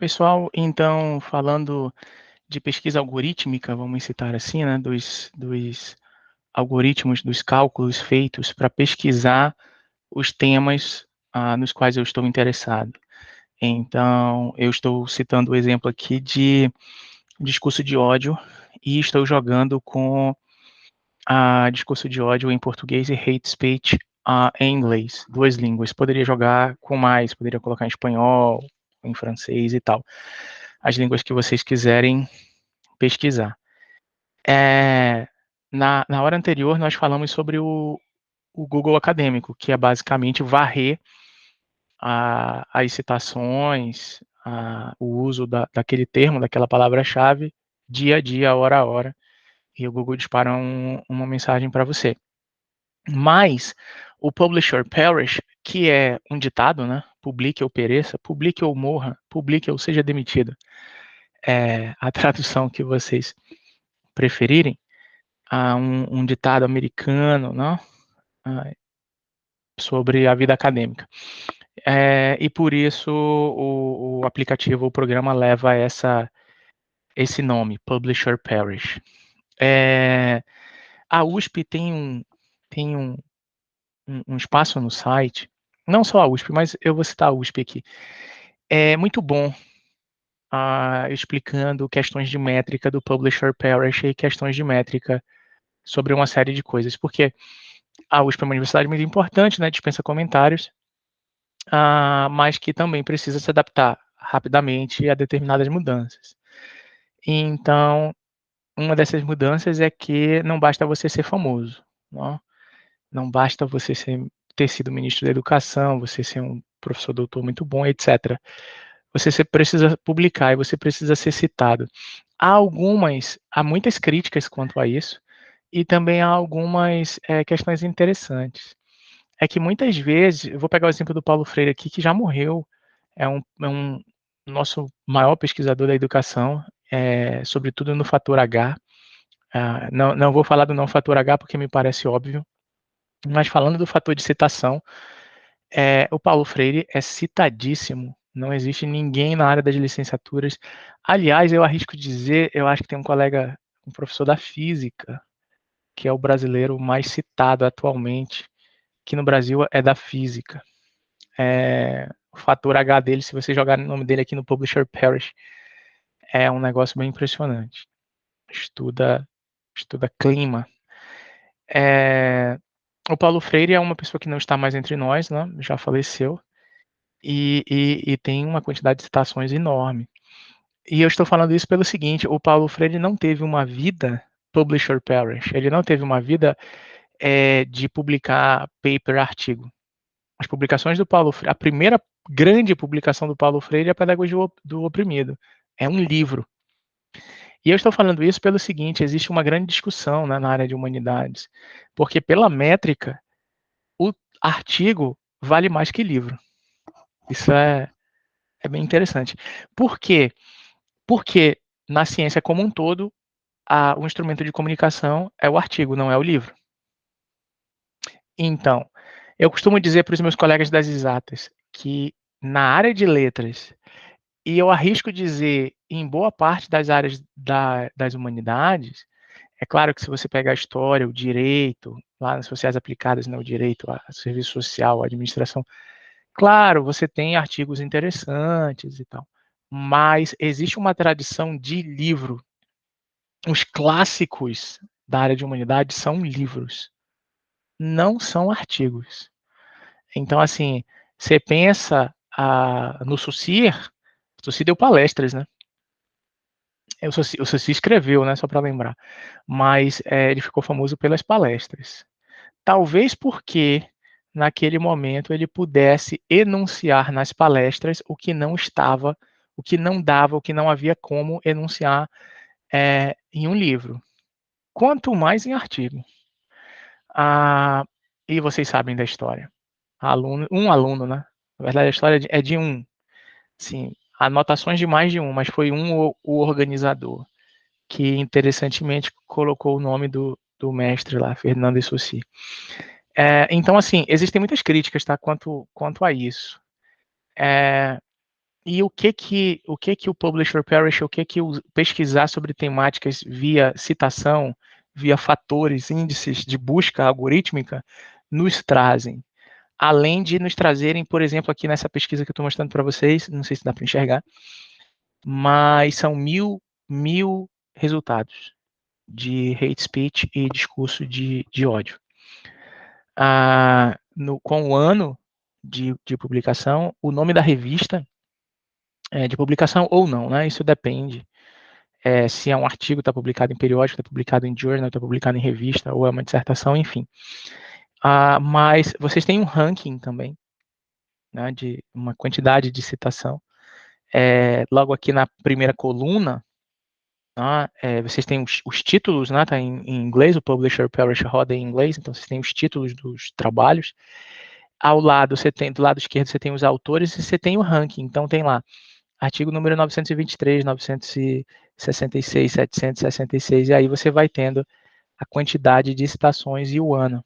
Pessoal, então, falando de pesquisa algorítmica, vamos citar assim, né, dos algoritmos, dos cálculos feitos para pesquisar os temas nos quais eu estou interessado. Então, eu estou citando o exemplo aqui de discurso de ódio e estou jogando com a discurso de ódio em português e hate speech em inglês, duas línguas. Poderia jogar com mais, poderia colocar em espanhol, em francês e tal. As línguas que vocês quiserem pesquisar. Na hora anterior, nós falamos sobre o Google Acadêmico, que é basicamente varrer as citações, o uso daquele termo, daquela palavra-chave, dia a dia, hora a hora, e o Google dispara uma mensagem para você. Mas o Publisher Perish, que é um ditado, né? Publique ou pereça, publique ou morra, publique ou seja demitido. É a tradução que vocês preferirem. Um ditado americano, não? Sobre a vida acadêmica. E por isso o aplicativo, o programa leva esse nome, Publisher Perish. A USP tem um espaço no site, não só a USP, mas eu vou citar a USP aqui. É muito bom explicando questões de métrica do Publisher Perish e questões de métrica sobre uma série de coisas, porque a USP é uma universidade muito importante, né, dispensa comentários, mas que também precisa se adaptar rapidamente a determinadas mudanças. Então, uma dessas mudanças é que não basta você ser famoso, não basta você ter sido ministro da educação, você ser um professor doutor muito bom, etc. Você precisa publicar e você precisa ser citado. Há muitas críticas quanto a isso, e também há algumas questões interessantes. É que muitas vezes, eu vou pegar o exemplo do Paulo Freire aqui, que já morreu, é um nosso maior pesquisador da educação, sobretudo no fator H. Não vou falar do não fator H porque me parece óbvio, mas falando do fator de citação, o Paulo Freire é citadíssimo, não existe ninguém na área das licenciaturas. Aliás, eu arrisco dizer, eu acho que tem um colega, um professor da física, que é o brasileiro mais citado atualmente, que no Brasil é da física. O fator H dele, se você jogar o nome dele aqui no Publisher Perish, é um negócio bem impressionante. Estuda clima. O Paulo Freire é uma pessoa que não está mais entre nós, né? Já faleceu, e tem uma quantidade de citações enorme. E eu estou falando isso pelo seguinte: o Paulo Freire não teve uma vida Publisher Perish, ele não teve uma vida de publicar paper, artigo. As publicações do Paulo Freire, a primeira grande publicação do Paulo Freire é a Pedagogia do Oprimido. É um livro. E eu estou falando isso pelo seguinte: existe uma grande discussão, né, na área de humanidades, porque pela métrica, o artigo vale mais que livro. Isso é bem interessante. Por quê? Porque na ciência como um todo, o instrumento de comunicação é o artigo, não é o livro. Então, eu costumo dizer para os meus colegas das exatas que na área de letras, e eu arrisco dizer em boa parte das áreas das humanidades, é claro que se você pegar a história, o direito, lá nas sociais aplicadas, né, o direito, a serviço social, a administração, claro, você tem artigos interessantes e tal, mas existe uma tradição de livro. Os clássicos da área de humanidades são livros, não são artigos. Então, assim, você pensa no Saussure, o Saussure deu palestras, né? O Saussure escreveu, né? Só para lembrar. Mas ele ficou famoso pelas palestras. Talvez porque naquele momento ele pudesse enunciar nas palestras o que não estava, o que não dava, o que não havia como enunciar em um livro. Quanto mais em artigo. E vocês sabem da história. Um aluno, né? Na verdade, a história é de um. Sim, anotações de mais de um, mas foi o organizador, que interessantemente colocou o nome do mestre lá, Fernando de Saussure. Então, assim, existem muitas críticas, tá, quanto a isso. E o que o publisher perish, o pesquisar sobre temáticas via citação, via fatores, índices de busca algorítmica, nos trazem? Além de nos trazerem, por exemplo, aqui nessa pesquisa que eu estou mostrando para vocês, não sei se dá para enxergar, mas são mil resultados de hate speech e discurso de ódio. Com o ano de publicação, o nome da revista, de publicação ou não, né? Isso depende. Se é um artigo, está publicado em periódico, está publicado em journal, está publicado em revista, ou é uma dissertação, enfim. Mas vocês têm um ranking também, né, de uma quantidade de citação. Logo aqui na primeira coluna, vocês têm os títulos, né, tá em inglês, o publisher perish roda em inglês, então vocês têm os títulos dos trabalhos. Ao lado, do lado esquerdo, você tem os autores e você tem o ranking. Então tem lá, artigo número 923, 966, 766, e aí você vai tendo a quantidade de citações e o ano.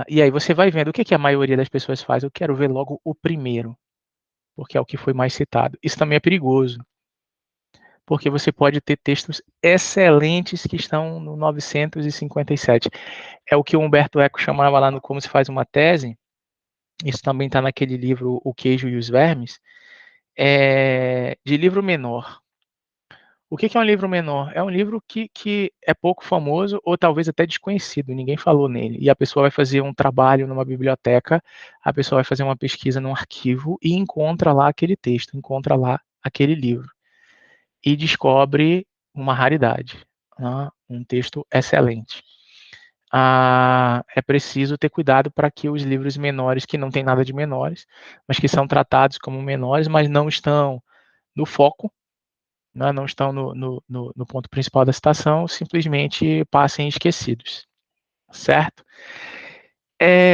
E aí você vai vendo o que a maioria das pessoas faz. Eu quero ver logo o primeiro, porque é o que foi mais citado. Isso também é perigoso, porque você pode ter textos excelentes que estão no 957. É o que o Humberto Eco chamava lá no Como se faz uma tese. Isso também está naquele livro O Queijo e os Vermes, de livro menor. O que é um livro menor? É um livro que é pouco famoso ou talvez até desconhecido, ninguém falou nele. E a pessoa vai fazer um trabalho numa biblioteca, a pessoa vai fazer uma pesquisa num arquivo e encontra lá aquele texto, encontra lá aquele livro. E descobre uma raridade, né? Um texto excelente. É preciso ter cuidado para que os livros menores, que não tem nada de menores, mas que são tratados como menores, mas não estão no foco, né, não estão no ponto principal da citação, simplesmente passem esquecidos, certo?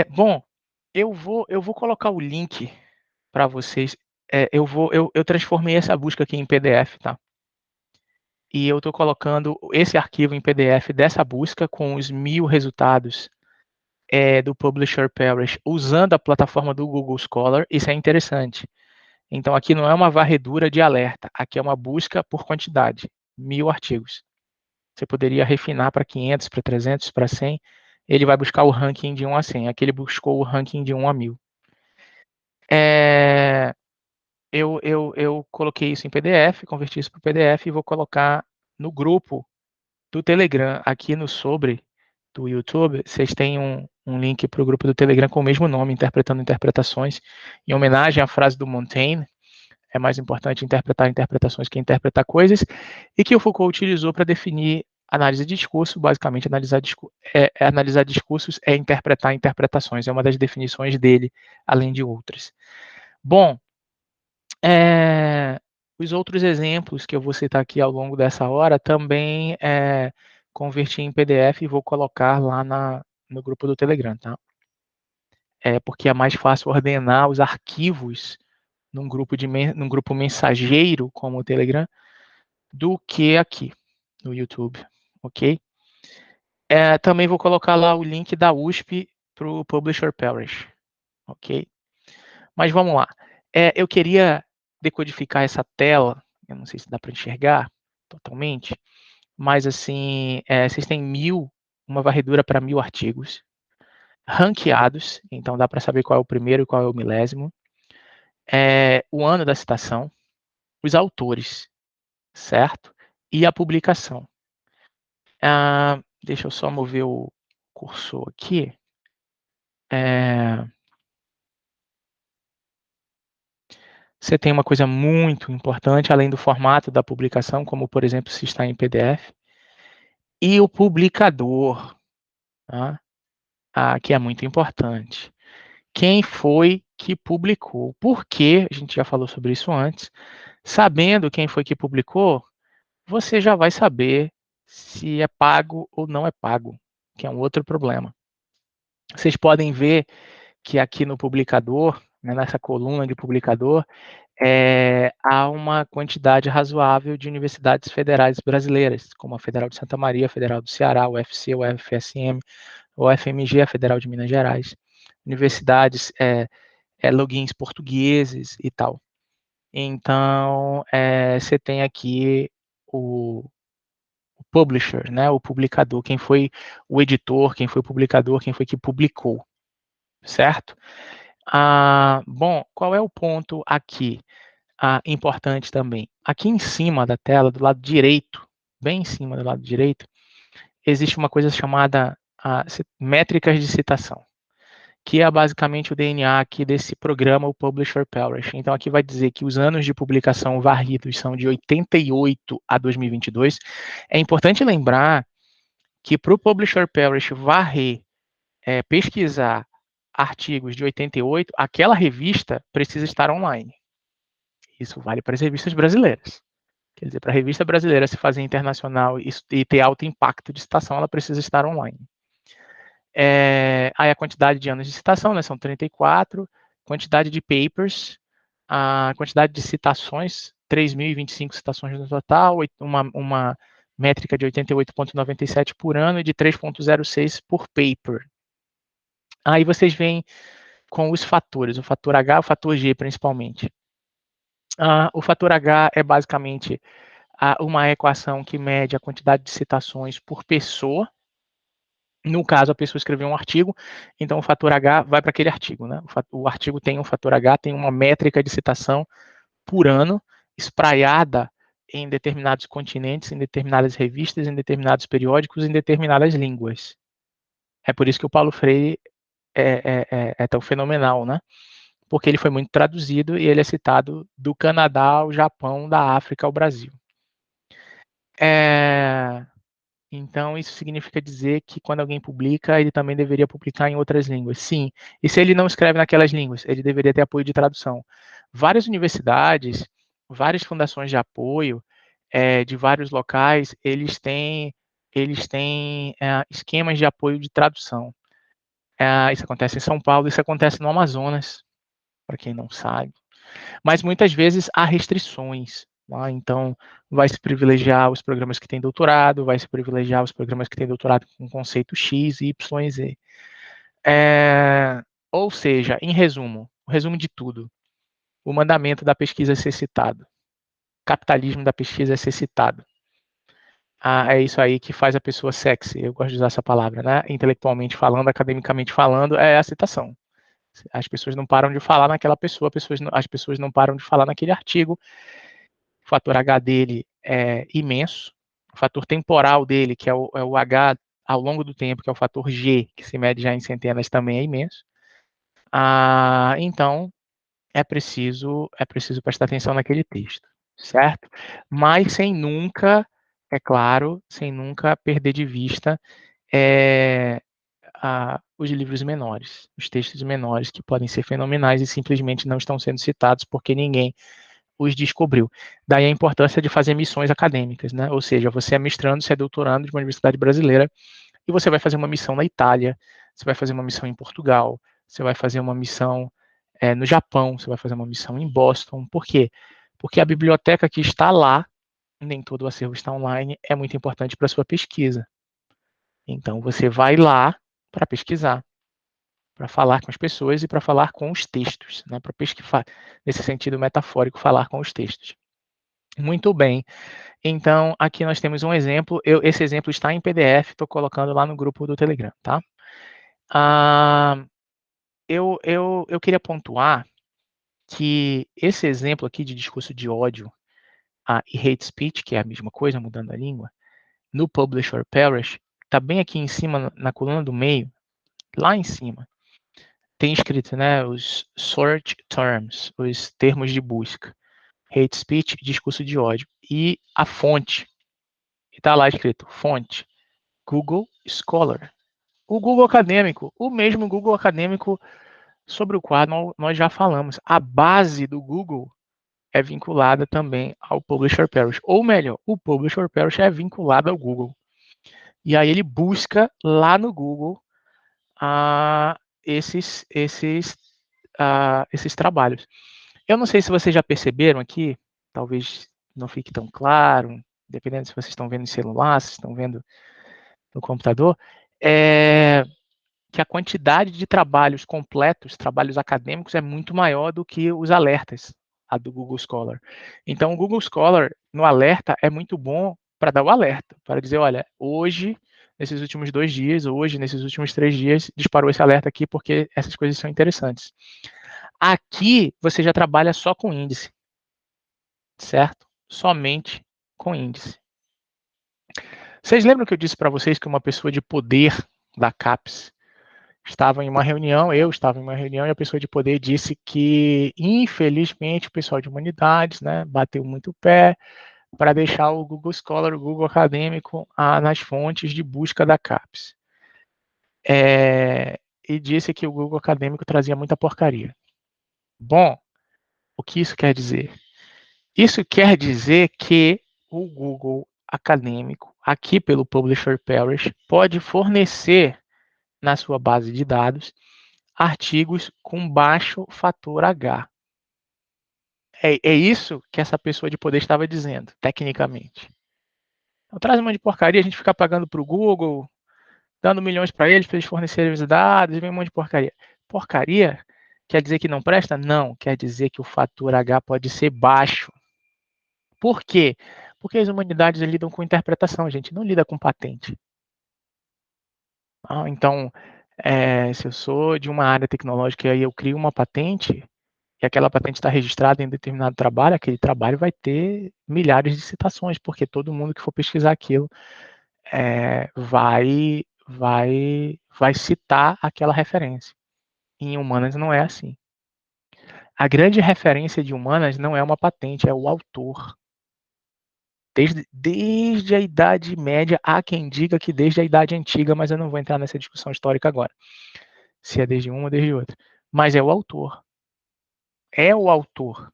Bom, eu vou colocar o link para vocês. Eu transformei essa busca aqui em PDF, tá? E eu estou colocando esse arquivo em PDF dessa busca com os 1000 resultados do Publisher Perish usando a plataforma do Google Scholar. Isso é interessante. Então aqui não é uma varredura de alerta, aqui é uma busca por quantidade, 1000 artigos. Você poderia refinar para 500, para 300, para 100. Ele vai buscar o ranking de 1 a 100. Aqui ele buscou o ranking de 1 a 1000. Eu coloquei isso em PDF, converti isso para o PDF e vou colocar no grupo do Telegram. Aqui no sobre do YouTube, vocês têm um link para o grupo do Telegram com o mesmo nome, Interpretando Interpretações, em homenagem à frase do Montaigne. É mais importante interpretar interpretações que interpretar coisas, e que o Foucault utilizou para definir análise de discurso. Basicamente, analisar discursos é interpretar interpretações, é uma das definições dele, além de outras. Bom, os outros exemplos que eu vou citar aqui ao longo dessa hora também converti em PDF e vou colocar lá no grupo do Telegram, tá? Porque é mais fácil ordenar os arquivos num grupo mensageiro como o Telegram do que aqui no YouTube, ok? Também vou colocar lá o link da USP para o Publisher Perish, ok? Mas vamos lá. Eu queria decodificar essa tela, eu não sei se dá para enxergar totalmente, mas assim, vocês têm uma varredura para 1000 artigos, ranqueados, então dá para saber qual é o primeiro e qual é o milésimo, o ano da citação, os autores, certo? E a publicação. Deixa eu só mover o cursor aqui. Você tem uma coisa muito importante, além do formato da publicação, como, por exemplo, se está em PDF, e o publicador, tá? Que é muito importante. Quem foi que publicou? Por quê? A gente já falou sobre isso antes. Sabendo quem foi que publicou, você já vai saber se é pago ou não é pago, que é um outro problema. Vocês podem ver que aqui no publicador, né, nessa coluna de publicador, há uma quantidade razoável de universidades federais brasileiras, como a Federal de Santa Maria, a Federal do Ceará, o UFC, o UFSM, o FMG, a Federal de Minas Gerais. Universidades logins portugueses e tal. Então, você tem aqui o publisher, né, o publicador, quem foi o editor, quem foi o publicador, quem foi que publicou, certo? Bom, qual é o ponto aqui importante também? Aqui em cima da tela, do lado direito, bem em cima do lado direito, existe uma coisa chamada métricas de citação, que é basicamente o DNA aqui desse programa, o Publisher Parish. Então, aqui vai dizer que os anos de publicação varridos são de 88 a 2022. É importante lembrar que para o Publisher Parish varrer, pesquisar artigos de 88, aquela revista precisa estar online. Isso vale para as revistas brasileiras. Quer dizer, para a revista brasileira se fazer internacional e ter alto impacto de citação, ela precisa estar online. Aí a quantidade de anos de citação, né, são 34, quantidade de papers, a quantidade de citações, 3.025 citações no total, uma métrica de 88,97 por ano e de 3,06 por paper. Aí vocês veem com os fatores, o fator H e o fator G principalmente. O fator H é basicamente uma equação que mede a quantidade de citações por pessoa. No caso, a pessoa escreveu um artigo, então o fator H vai para aquele artigo, né? O artigo tem um fator H, tem uma métrica de citação por ano, espraiada em determinados continentes, em determinadas revistas, em determinados periódicos, em determinadas línguas. É por isso que o Paulo Freire é tão fenomenal, né? Porque ele foi muito traduzido e ele é citado do Canadá ao Japão, da África ao Brasil. Então, isso significa dizer que quando alguém publica, ele também deveria publicar em outras línguas. Sim. E se ele não escreve naquelas línguas, ele deveria ter apoio de tradução. Várias universidades, várias fundações de apoio de vários locais, eles têm esquemas de apoio de tradução. Isso acontece em São Paulo, isso acontece no Amazonas, para quem não sabe. Mas muitas vezes há restrições. Então, vai se privilegiar os programas que têm doutorado, vai se privilegiar os programas que têm doutorado com conceito X, Y e Z. Ou seja, em resumo, o resumo de tudo, o mandamento da pesquisa é ser citado. O capitalismo da pesquisa é ser citado. É isso aí que faz a pessoa sexy. Eu gosto de usar essa palavra, né? Intelectualmente falando, academicamente falando, é a citação. As pessoas não param de falar naquela pessoa, as pessoas não param de falar naquele artigo. O fator H dele é imenso. O fator temporal dele, que é o H ao longo do tempo, que é o fator G, que se mede já em centenas, também é imenso. Então, é preciso prestar atenção naquele texto, certo? Mas sem nunca, é claro, sem nunca perder de vista os livros menores, os textos menores, que podem ser fenomenais e simplesmente não estão sendo citados porque ninguém os descobriu. Daí a importância de fazer missões acadêmicas, né? Ou seja, você é mestrando, você é doutorando de uma universidade brasileira e você vai fazer uma missão na Itália, você vai fazer uma missão em Portugal, você vai fazer uma missão no Japão, você vai fazer uma missão em Boston. Por quê? Porque a biblioteca que está lá, nem todo o acervo está online, é muito importante para a sua pesquisa. Então você vai lá para pesquisar, para falar com as pessoas e para falar com os textos, né? Para pesquisar, nesse sentido metafórico, falar com os textos. Muito bem. Então, aqui nós temos um exemplo. Esse exemplo está em PDF, estou colocando lá no grupo do Telegram, tá? Eu queria pontuar que esse exemplo aqui de discurso de ódio e hate speech, que é a mesma coisa, mudando a língua, no Publish or Perish, está bem aqui em cima, na coluna do meio, lá em cima. Tem escrito, né, os search terms, os termos de busca. Hate speech, discurso de ódio. E a fonte. Está lá escrito, fonte, Google Scholar. O Google Acadêmico, o mesmo Google Acadêmico sobre o qual nós já falamos. A base do Google é vinculada também ao Publisher Parish. Ou melhor, o Publisher Parish é vinculado ao Google. E aí ele busca lá no Google esses trabalhos. Eu não sei se vocês já perceberam aqui, talvez não fique tão claro, dependendo se vocês estão vendo no celular, se estão vendo no computador, que a quantidade de trabalhos completos, trabalhos acadêmicos, é muito maior do que os alertas, a do Google Scholar. Então, o Google Scholar, no alerta, é muito bom para dar o alerta, para dizer, olha, hoje, nesses últimos 2 dias, hoje, nesses últimos 3 dias, disparou esse alerta aqui porque essas coisas são interessantes. Aqui, você já trabalha só com índice, certo? Somente com índice. Vocês lembram que eu disse para vocês que uma pessoa de poder da CAPES estava em uma reunião, eu estava em uma reunião e a pessoa de poder disse que, infelizmente, o pessoal de humanidades, né, bateu muito o pé para deixar o Google Scholar, o Google Acadêmico, nas fontes de busca da CAPES. E disse que o Google Acadêmico trazia muita porcaria. Bom, o que isso quer dizer? Isso quer dizer que o Google Acadêmico, aqui pelo Publisher Parish, pode fornecer na sua base de dados artigos com baixo fator H. É isso que essa pessoa de poder estava dizendo, tecnicamente. Então, traz um monte de porcaria, a gente fica pagando para o Google, dando milhões para eles fornecerem os dados, vem um monte de porcaria. Porcaria quer dizer que não presta? Não, quer dizer que o fator H pode ser baixo. Por quê? Porque as humanidades lidam com interpretação, a gente não lida com patente. Então, se eu sou de uma área tecnológica e eu crio uma patente, e aquela patente está registrada em determinado trabalho, aquele trabalho vai ter milhares de citações, porque todo mundo que for pesquisar aquilo vai citar aquela referência. Em humanas não é assim. A grande referência de humanas não é uma patente, é o autor. Desde a Idade Média, há quem diga que desde a Idade Antiga, mas eu não vou entrar nessa discussão histórica agora, se é desde uma ou desde outra. Mas é o autor. É o autor.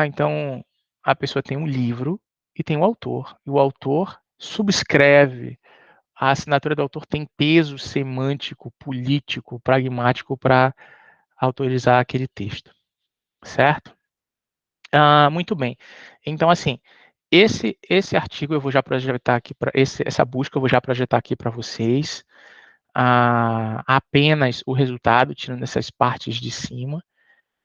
Então, a pessoa tem um livro e tem o autor. E o autor subscreve. A assinatura do autor tem peso semântico, político, pragmático para autorizar aquele texto. Certo? Muito bem. Então, assim, esse artigo eu vou já projetar aqui para essa busca eu vou já projetar aqui para vocês. Apenas o resultado, tirando essas partes de cima,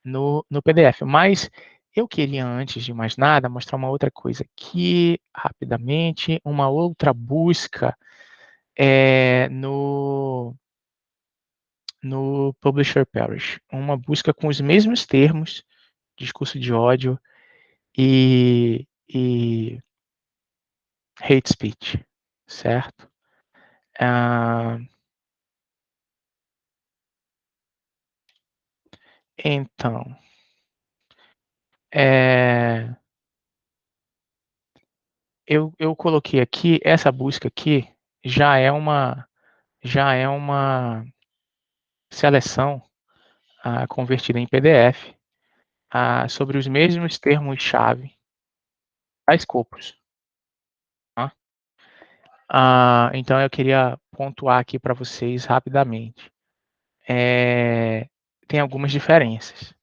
no PDF. Mas eu queria, antes de mais nada, mostrar uma outra coisa aqui, rapidamente, uma outra busca no Publisher Parish. Uma busca com os mesmos termos, discurso de ódio e hate speech, certo? Então, eu coloquei aqui, essa busca aqui já é uma seleção convertida em PDF sobre os mesmos termos-chave a Scopus. Tá? Então eu queria pontuar aqui para vocês rapidamente. Tem algumas diferenças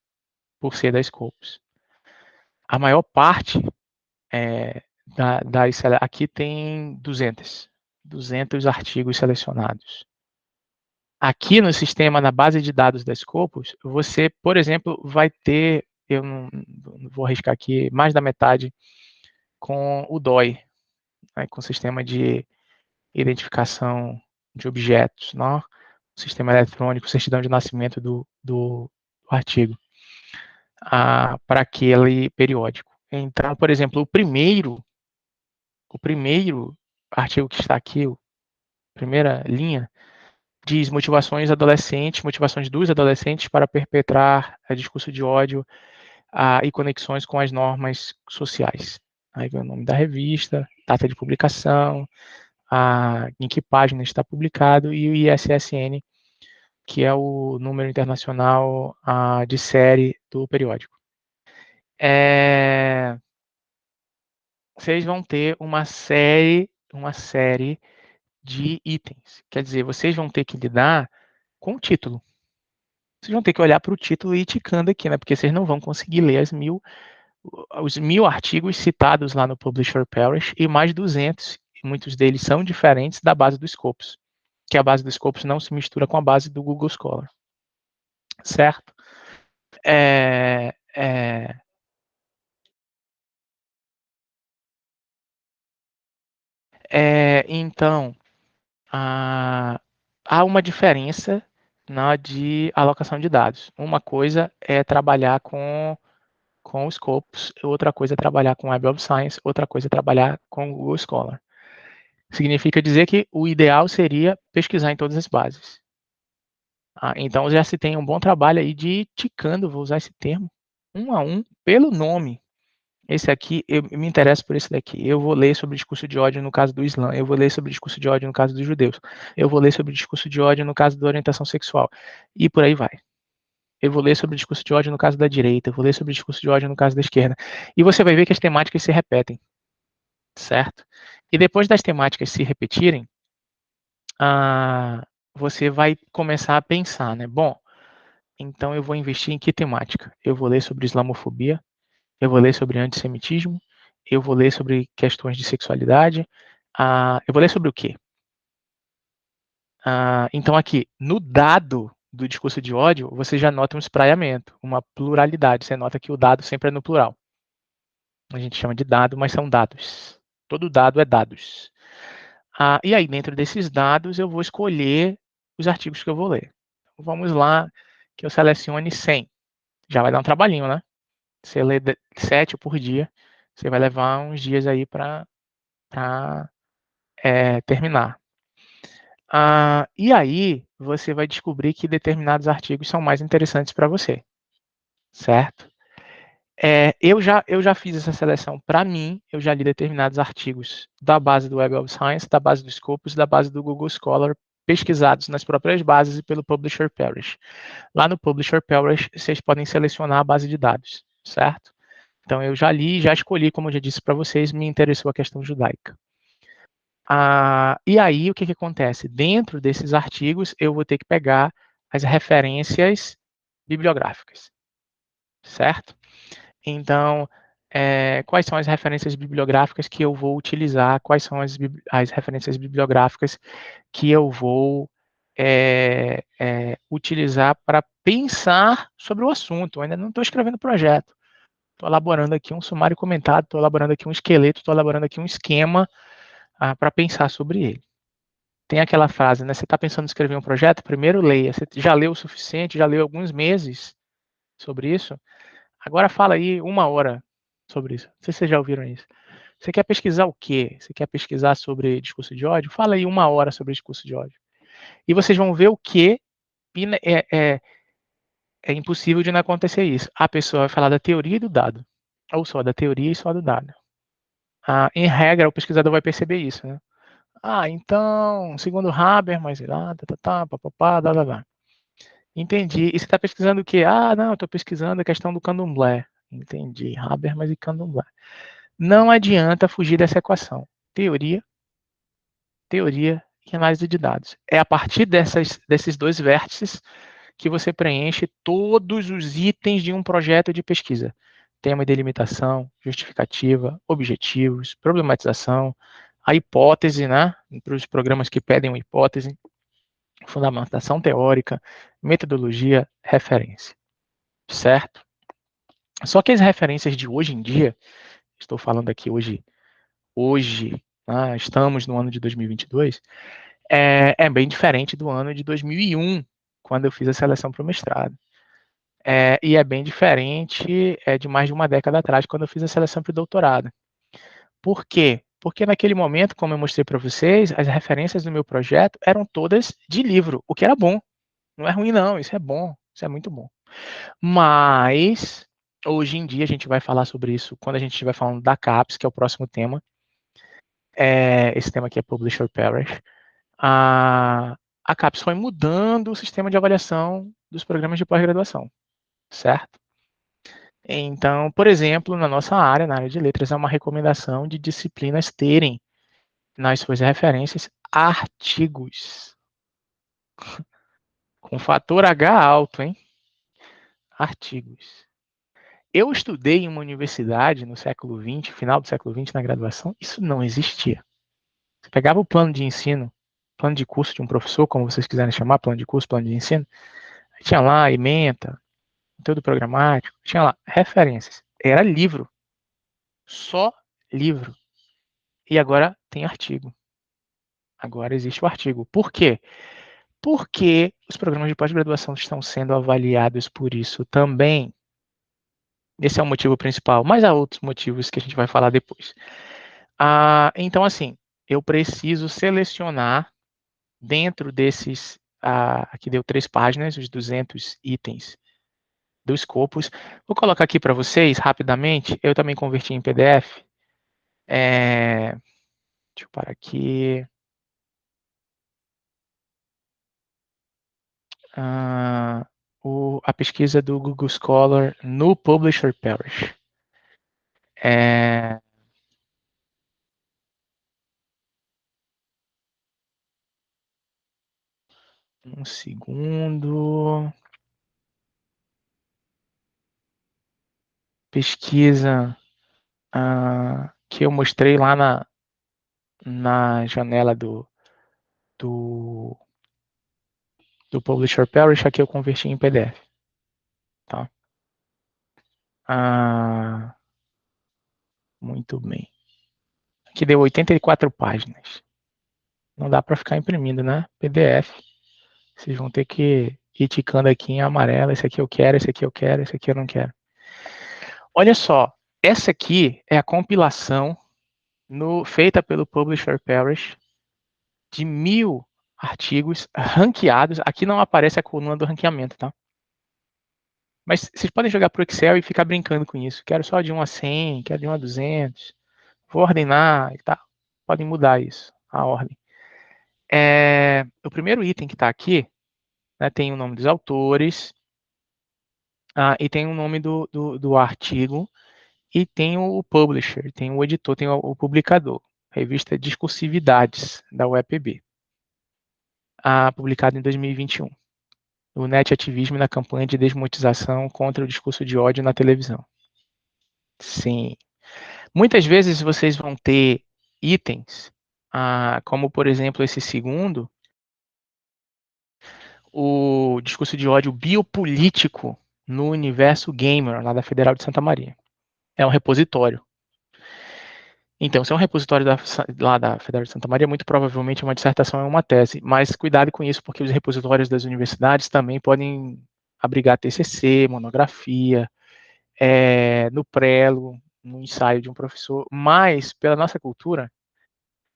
por ser da Scopus. A maior parte aqui tem 200 artigos selecionados. Aqui no sistema, na base de dados da Scopus, você, por exemplo, vai ter, eu não vou arriscar aqui, mais da metade com o DOI, né, com o sistema de identificação de objetos, não? Sistema eletrônico, certidão de nascimento do artigo, para aquele periódico. Então, por exemplo, o primeiro artigo que está aqui, a primeira linha, diz motivações dos adolescentes para perpetrar discurso de ódio e conexões com as normas sociais. Aí vem o nome da revista, data de publicação, em que página está publicado e o ISSN, que é o número internacional de série do periódico. Vocês vão ter uma série de itens. Quer dizer, vocês vão ter que lidar com o título. Vocês vão ter que olhar para o título e ir ticando aqui, né? Porque vocês não vão conseguir ler os 1000 artigos citados lá no Publisher Parish e mais 200, e muitos deles são diferentes da base do Scopus. que a base do Scopus não se mistura com a base do Google Scholar, certo? Então, há uma diferença na de alocação de dados. Uma coisa é trabalhar com o Scopus, outra coisa é trabalhar com Web of Science, outra coisa é trabalhar com o Google Scholar. Significa dizer que o ideal seria pesquisar em todas as bases. Então já se tem um bom trabalho aí de ir ticando, vou usar esse termo, um a um, pelo nome. Esse aqui, eu me interesso por esse daqui. Eu vou ler sobre discurso de ódio no caso do Islã. Eu vou ler sobre discurso de ódio no caso dos judeus. Eu vou ler sobre discurso de ódio no caso da orientação sexual. E por aí vai. Eu vou ler sobre discurso de ódio no caso da direita. Eu vou ler sobre discurso de ódio no caso da esquerda. E você vai ver que as temáticas se repetem. Certo? E depois das temáticas se repetirem, você vai começar a pensar, né? Bom, então eu vou investir em que temática? Eu vou ler sobre islamofobia, eu vou ler sobre antissemitismo, eu vou ler sobre questões de sexualidade, eu vou ler sobre o quê? Então aqui, no dado do discurso de ódio, você já nota um espraiamento, uma pluralidade, você nota que o dado sempre é no plural. A gente chama de dado, mas são dados. Todo dado é dados. E aí, dentro desses dados, eu vou escolher os artigos que eu vou ler. Então, vamos lá, que eu selecione 100. Já vai dar um trabalhinho, né? Você lê 7 por dia, você vai levar uns dias aí para terminar. E aí, você vai descobrir que determinados artigos são mais interessantes para você, certo? Eu já fiz essa seleção para mim, eu já li determinados artigos da base do Web of Science, da base do Scopus, da base do Google Scholar, pesquisados nas próprias bases e pelo Publisher Parish. Lá no Publisher Parish, vocês podem selecionar a base de dados, certo? Então, eu já li, já escolhi, como eu já disse para vocês, me interessou a questão judaica. E aí, o que acontece? Dentro desses artigos, eu vou ter que pegar as referências bibliográficas, certo? Então, quais são as referências bibliográficas que eu vou utilizar? Quais são as referências bibliográficas que eu vou utilizar para pensar sobre o assunto? Eu ainda não estou escrevendo projeto. Estou elaborando aqui um sumário comentado, estou elaborando aqui um esqueleto, estou elaborando aqui um esquema para pensar sobre ele. Tem aquela frase, né? Você está pensando em escrever um projeto? Primeiro leia. Você já leu o suficiente? Já leu alguns meses sobre isso? Agora fala aí 1 hora sobre isso. Não sei se vocês já ouviram isso. Você quer pesquisar o quê? Você quer pesquisar sobre discurso de ódio? Fala aí 1 hora sobre discurso de ódio. E vocês vão ver o que é impossível de não acontecer isso. A pessoa vai falar da teoria e do dado. Ou só da teoria e só do dado. Em regra, o pesquisador vai perceber isso, né? Então, segundo Habermas, papapá, entendi. E você está pesquisando o quê? Não, estou pesquisando a questão do candomblé. Entendi. Habermas e candomblé. Não adianta fugir dessa equação. Teoria e análise de dados. É a partir desses dois vértices que você preenche todos os itens de um projeto de pesquisa. Tema e delimitação, justificativa, objetivos, problematização, a hipótese, né? Para os programas que pedem uma hipótese, fundamentação teórica, metodologia, referência. Certo? Só que as referências de hoje em dia, estou falando aqui hoje, estamos no ano de 2022, é bem diferente do ano de 2001, quando eu fiz a seleção para o mestrado. E é bem diferente de mais de uma década atrás, quando eu fiz a seleção para o doutorado. Por quê? Porque naquele momento, como eu mostrei para vocês, as referências do meu projeto eram todas de livro, o que era bom. Não é ruim, não, isso é bom, isso é muito bom. Mas, hoje em dia, a gente vai falar sobre isso quando a gente estiver falando da CAPES, que é o próximo tema. Esse tema aqui é Publisher Parish. A CAPES foi mudando o sistema de avaliação dos programas de pós-graduação, certo? Então, por exemplo, na nossa área, na área de letras, é uma recomendação de disciplinas terem nas suas referências artigos. Com fator H alto, hein? Artigos. Eu estudei em uma universidade no século XX, final do século XX, na graduação, isso não existia. Você pegava o plano de ensino plano de curso de um professor, como vocês quiserem chamar, plano de curso, plano de ensino. Tinha lá ementa, conteúdo programático, tinha lá referências. Era livro. Só livro. E agora tem artigo. Agora existe o artigo. Por quê? Porque os programas de pós-graduação estão sendo avaliados por isso também. Esse é o motivo principal, mas há outros motivos que a gente vai falar depois. Então, assim, eu preciso selecionar dentro desses, aqui deu 3 páginas, os 200 itens do Scopus. Vou colocar aqui para vocês, rapidamente, eu também converti em PDF. Deixa eu parar aqui. A pesquisa do Google Scholar no Publisher Parish. Um segundo. Pesquisa que eu mostrei lá na janela do Publisher Parish, aqui eu converti em PDF. Tá? Muito bem. Aqui deu 84 páginas. Não dá para ficar imprimindo, né? PDF. Vocês vão ter que ir ticando aqui em amarelo. Esse aqui eu quero, esse aqui eu quero, esse aqui eu não quero. Olha só, essa aqui é a compilação feita pelo Publisher Parish de 1000 artigos ranqueados. Aqui não aparece a coluna do ranqueamento, tá? Mas vocês podem jogar para o Excel e ficar brincando com isso. Quero só de 1 a 100, quero de 1 a 200. Vou ordenar e tal. Podem mudar isso, a ordem. O primeiro item que está aqui, né, tem o nome dos autores, e tem o nome do artigo, e tem o publisher, tem o editor, tem o publicador. Revista Discursividades, da UEPB. Publicado em 2021. O net ativismo na campanha de desmonetização contra o discurso de ódio na televisão. Sim. Muitas vezes vocês vão ter itens, como por exemplo esse segundo, o discurso de ódio biopolítico no universo gamer, lá da Federal de Santa Maria. É um repositório. Então, se é um repositório lá da Federal de Santa Maria, muito provavelmente uma dissertação é uma tese, mas cuidado com isso, porque os repositórios das universidades também podem abrigar TCC, monografia, no prelo, no ensaio de um professor, mas, pela nossa cultura,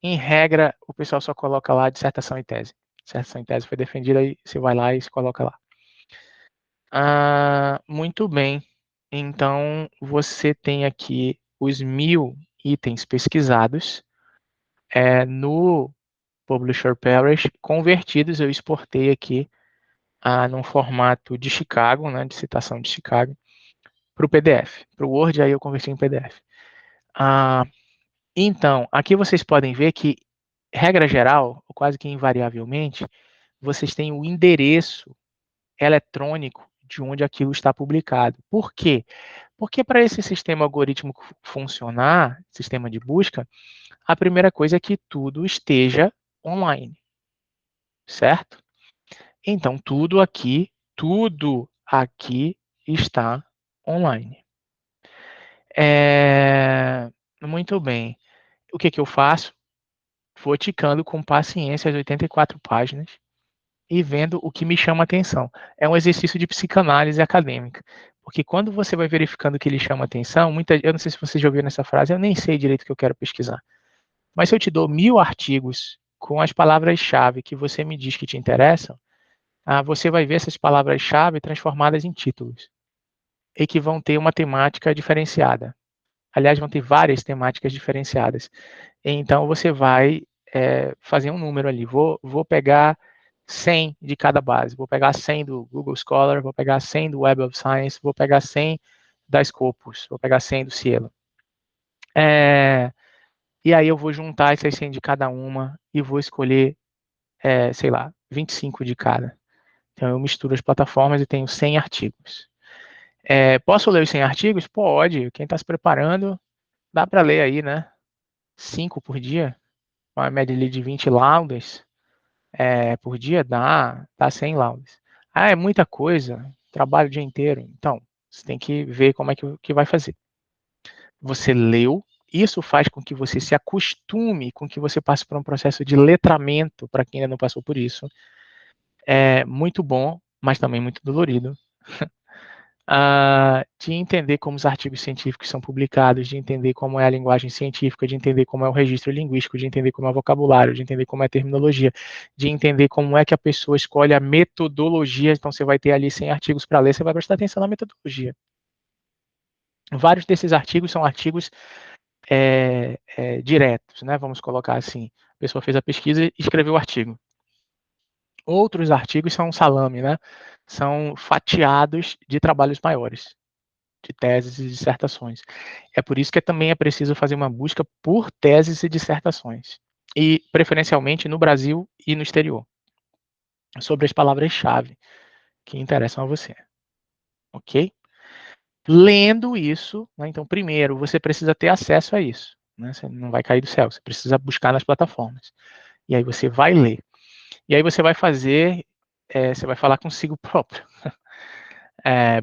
em regra, o pessoal só coloca lá dissertação e tese. Dissertação e tese foi defendida, aí você vai lá e se coloca lá. Muito bem. Então, você tem aqui os 1000 itens pesquisados no Publisher Parish, convertidos, eu exportei aqui num formato de Chicago, né, de citação de Chicago, para o PDF. Para o Word, aí eu converti em PDF. Então, aqui vocês podem ver que, regra geral, ou quase que invariavelmente, vocês têm o endereço eletrônico de onde aquilo está publicado. Por quê? Porque para esse sistema algorítmico funcionar, sistema de busca, a primeira coisa é que tudo esteja online, certo? Então, tudo aqui está online. Muito bem. O que eu faço? Vou ticando com paciência as 84 páginas e vendo o que me chama atenção. É um exercício de psicanálise acadêmica, porque quando você vai verificando o que lhe chama atenção, eu não sei se você já ouviu essa frase, eu nem sei direito o que eu quero pesquisar, mas se eu te dou 1000 artigos com as palavras-chave que você me diz que te interessam, você vai ver essas palavras-chave transformadas em títulos, e que vão ter uma temática diferenciada. Aliás, vão ter várias temáticas diferenciadas. Então, você vai fazer um número ali. Vou pegar 100 de cada base. Vou pegar 100 do Google Scholar, vou pegar 100 do Web of Science, vou pegar 100 da Scopus, vou pegar 100 do Cielo. E aí eu vou juntar essas 100 de cada uma e vou escolher, sei lá, 25 de cada. Então, eu misturo as plataformas e tenho 100 artigos. Posso ler os 100 artigos? Pode. Quem está se preparando, dá para ler aí, né? 5 por dia, uma média de 20 laudas. por dia? Dá 100 laudas. Ah, é muita coisa, trabalho o dia inteiro. Então, você tem que ver como é que vai fazer. Você leu, isso faz com que você se acostume, com que você passe por um processo de letramento, para quem ainda não passou por isso. É muito bom, mas também muito dolorido. De entender como os artigos científicos são publicados, de entender como é a linguagem científica, de entender como é o registro linguístico, de entender como é o vocabulário, de entender como é a terminologia, de entender como é que a pessoa escolhe a metodologia. Então, você vai ter ali 100 artigos para ler, você vai prestar atenção na metodologia. Vários desses artigos são artigos diretos, né? Vamos colocar assim. A pessoa fez a pesquisa e escreveu o artigo. Outros artigos são salame, né? São fatiados de trabalhos maiores, de teses e dissertações. É por isso que também é preciso fazer uma busca por teses e dissertações, e preferencialmente no Brasil e no exterior, sobre as palavras-chave que interessam a você, ok? Lendo isso, né, então primeiro você precisa ter acesso a isso, né? Você não vai cair do céu, você precisa buscar nas plataformas, e aí você vai ler, e aí você vai fazer, você vai falar consigo próprio.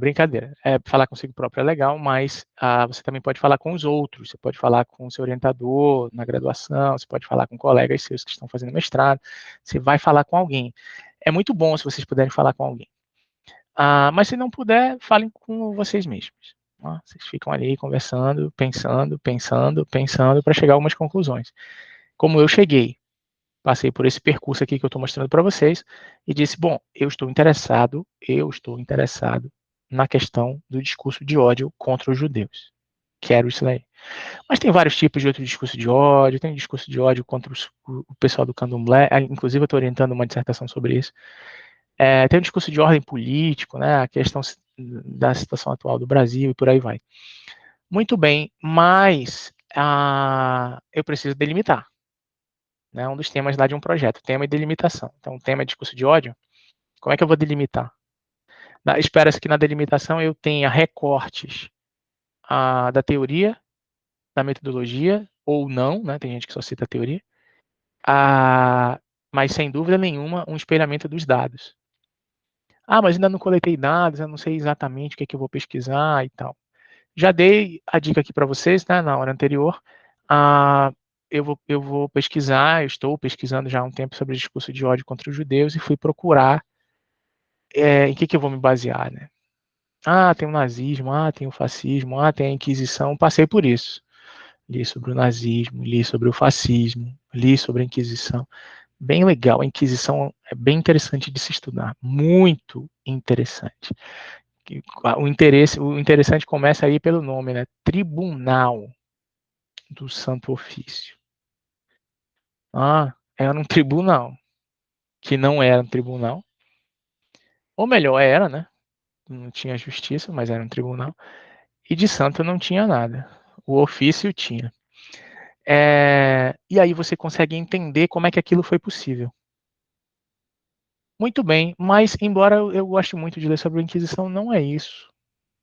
Brincadeira. Falar consigo próprio é legal, mas você também pode falar com os outros. Você pode falar com o seu orientador na graduação, você pode falar com colegas seus que estão fazendo mestrado. Você vai falar com alguém. É muito bom se vocês puderem falar com alguém. Mas se não puder, falem com vocês mesmos. Tá? Vocês ficam ali conversando, pensando, para chegar a algumas conclusões. Como eu cheguei, passei por esse percurso aqui que eu estou mostrando para vocês e disse, bom, eu estou interessado na questão do discurso de ódio contra os judeus. Quero isso daí. Mas tem vários tipos de outro discurso de ódio, tem discurso de ódio contra o pessoal do candomblé, inclusive eu estou orientando uma dissertação sobre isso. Tem um discurso de ordem político, né, a questão da situação atual do Brasil e por aí vai. Muito bem, mas eu preciso delimitar. Né, um dos temas lá de um projeto, tema e delimitação. Então, o tema é discurso de ódio. Como é que eu vou delimitar? Espera-se que na delimitação eu tenha recortes da teoria, da metodologia, ou não, né? Tem gente que só cita a teoria, mas sem dúvida nenhuma um espelhamento dos dados. Mas ainda não coletei dados, eu não sei exatamente o que, é que eu vou pesquisar e tal. Já dei a dica aqui para vocês, né, na hora anterior. Eu vou pesquisar, eu estou pesquisando já há um tempo sobre o discurso de ódio contra os judeus e fui procurar em que eu vou me basear, né? Tem o nazismo, tem o fascismo, tem a Inquisição, passei por isso. Li sobre o nazismo, li sobre o fascismo, li sobre a Inquisição. Bem legal, a Inquisição é bem interessante de se estudar, muito interessante. O interessante começa aí pelo nome, né? Tribunal do Santo Ofício. Era um tribunal, que não era um tribunal, ou melhor, era, né? Não tinha justiça, mas era um tribunal, e de santo não tinha nada. O ofício tinha. E aí você consegue entender como é que aquilo foi possível. Muito bem, mas embora eu goste muito de ler sobre a Inquisição, não é isso.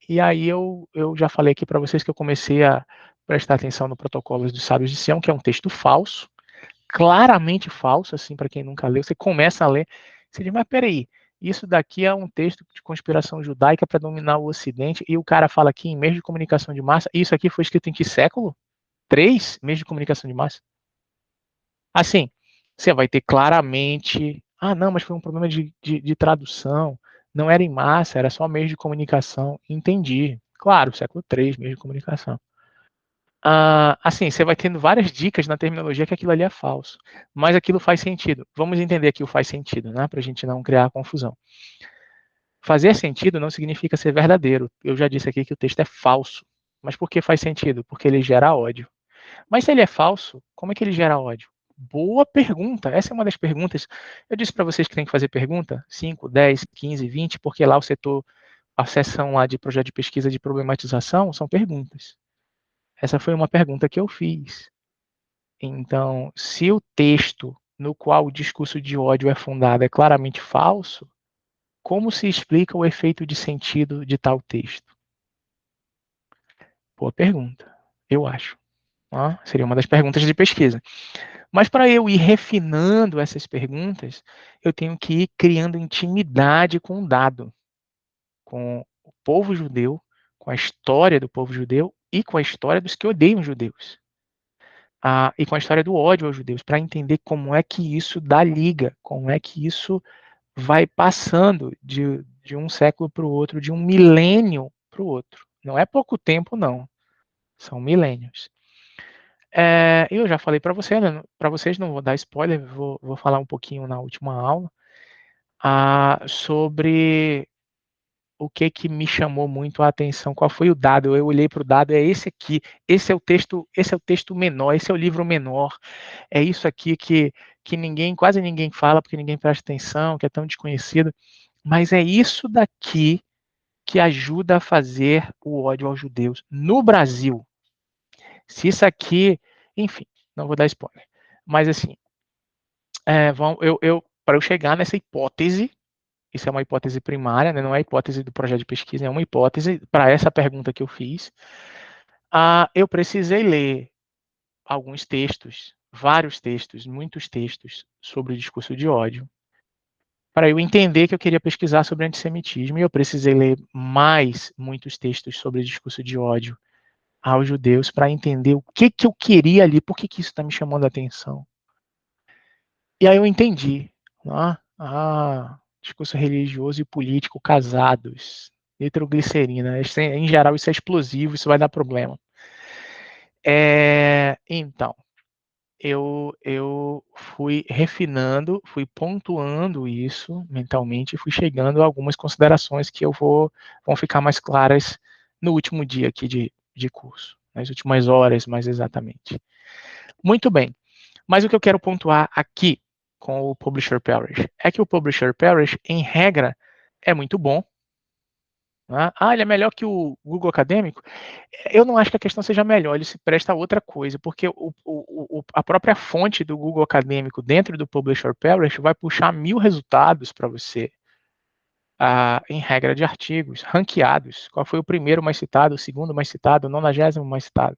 E aí eu já falei aqui para vocês que eu comecei a prestar atenção no Protocolos dos Sábios de Sião, que é um texto falso, claramente falso, assim, para quem nunca leu. Você começa a ler, você diz, mas peraí, isso daqui é um texto de conspiração judaica para dominar o Ocidente, e o cara fala aqui em meios de comunicação de massa, isso aqui foi escrito em que século? 3 meios de comunicação de massa? Assim, você vai ter claramente, não, mas foi um problema de tradução, não era em massa, era só meio de comunicação. Entendi. Claro, século III, meio de comunicação. Assim, você vai tendo várias dicas na terminologia que aquilo ali é falso, mas aquilo faz sentido. Vamos entender que o faz sentido, né, para a gente não criar confusão. Fazer sentido não significa ser verdadeiro. Eu já disse aqui que o texto é falso. Mas por que faz sentido? Porque ele gera ódio. Mas se ele é falso, como é que ele gera ódio? Boa pergunta. Essa é uma das perguntas. Eu disse para vocês que tem que fazer pergunta, 5, 10, 15, 20, porque lá o setor, a seção lá de projeto de pesquisa de problematização são perguntas. Essa foi uma pergunta que eu fiz. Então, se o texto no qual o discurso de ódio é fundado é claramente falso, como se explica o efeito de sentido de tal texto? Boa pergunta, eu acho. Seria uma das perguntas de pesquisa. Mas para eu ir refinando essas perguntas, eu tenho que ir criando intimidade com o dado, com o povo judeu, com a história do povo judeu e com a história dos que odeiam judeus. E com a história do ódio aos judeus, para entender como é que isso dá liga, como é que isso vai passando de um século para o outro, de um milênio para o outro. Não é pouco tempo, não. São milênios. Eu já falei para você, né, para vocês, não vou dar spoiler, vou falar um pouquinho na última aula, sobre o que que me chamou muito a atenção, qual foi o dado. Eu olhei para o dado, é esse aqui, esse é o texto menor, esse é o livro menor, é isso aqui que ninguém, quase ninguém fala, porque ninguém presta atenção, que é tão desconhecido, mas é isso daqui que ajuda a fazer o ódio aos judeus no Brasil. Se isso aqui, enfim, não vou dar spoiler, mas assim, para eu chegar nessa hipótese, isso é uma hipótese primária, né, não é a hipótese do projeto de pesquisa, é uma hipótese para essa pergunta que eu fiz. Eu precisei ler alguns textos, vários textos, muitos textos sobre o discurso de ódio, para eu entender que eu queria pesquisar sobre antissemitismo, e eu precisei ler mais muitos textos sobre o discurso de ódio aos judeus para entender o que que eu queria ali, por que que isso está me chamando a atenção. E aí eu entendi, discurso religioso e político casados, nitroglicerina, em geral isso é explosivo, isso vai dar problema. Então, eu fui refinando, fui pontuando isso mentalmente e fui chegando a algumas considerações que vão ficar mais claras no último dia aqui de curso, nas últimas horas, mais exatamente. Muito bem, mas o que eu quero pontuar aqui com o Publisher Parish é que o Publisher Parish, em regra, é muito bom. Né? Ele é melhor que o Google Acadêmico? Eu não acho que a questão seja melhor, ele se presta a outra coisa, porque a própria fonte do Google Acadêmico dentro do Publisher Parish vai puxar 1000 resultados para você, em regra de artigos, ranqueados. Qual foi o primeiro mais citado, o segundo mais citado, o 90º mais citado.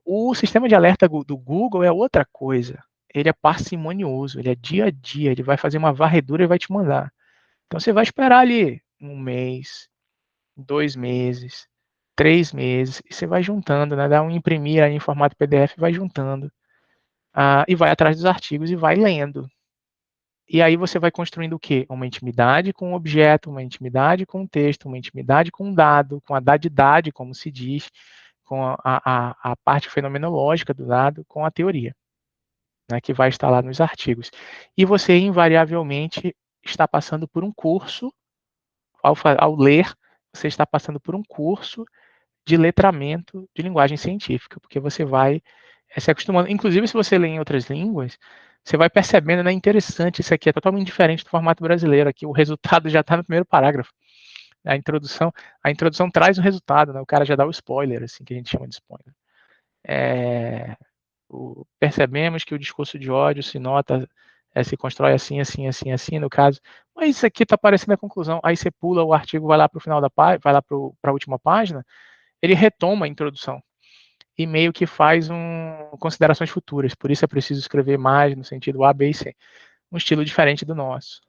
O sistema de alerta do Google é outra coisa. Ele é parcimonioso, ele é dia a dia, ele vai fazer uma varredura e vai te mandar. Então você vai esperar ali 1 mês, 2 meses, 3 meses, e você vai juntando, né? Dá um imprimir aí em formato PDF, vai juntando, e vai atrás dos artigos e vai lendo. E aí você vai construindo o quê? Uma intimidade com o objeto, uma intimidade com o texto, uma intimidade com o dado, com a dadidade, como se diz, com a parte fenomenológica do dado, com a teoria, né, que vai estar lá nos artigos. E você, invariavelmente, está passando por um curso, ao ler, você está passando por um curso de letramento de linguagem científica, porque você vai se acostumando. Inclusive, se você lê em outras línguas, você vai percebendo, né, interessante, isso aqui é totalmente diferente do formato brasileiro, aqui o resultado já está no primeiro parágrafo. A introdução traz o resultado, né, o cara já dá o spoiler, assim, que a gente chama de spoiler. Percebemos que o discurso de ódio se nota, se constrói assim, assim, assim, assim, no caso, mas isso aqui está parecendo a conclusão. Aí você pula o artigo, vai lá para o final da página, vai lá para a última página, ele retoma a introdução e meio que faz considerações futuras. Por isso é preciso escrever mais no sentido A, B e C. Um estilo diferente do nosso.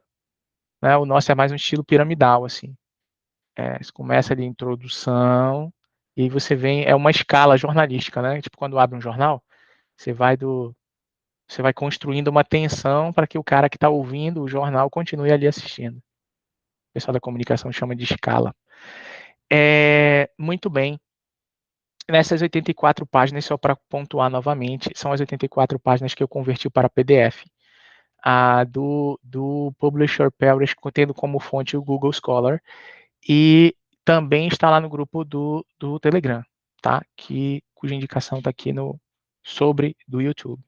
Né? O nosso é mais um estilo piramidal, assim. Você começa ali introdução, e aí você vem, é uma escala jornalística, né? Tipo quando abre um jornal, você vai construindo uma tensão para que o cara que está ouvindo o jornal continue ali assistindo. O pessoal da comunicação chama de escala. Muito bem. Nessas 84 páginas, só para pontuar novamente, são as 84 páginas que eu converti para PDF, do Publisher Parish, tendo como fonte o Google Scholar, e também está lá no grupo do Telegram, tá? Cuja indicação está aqui do YouTube.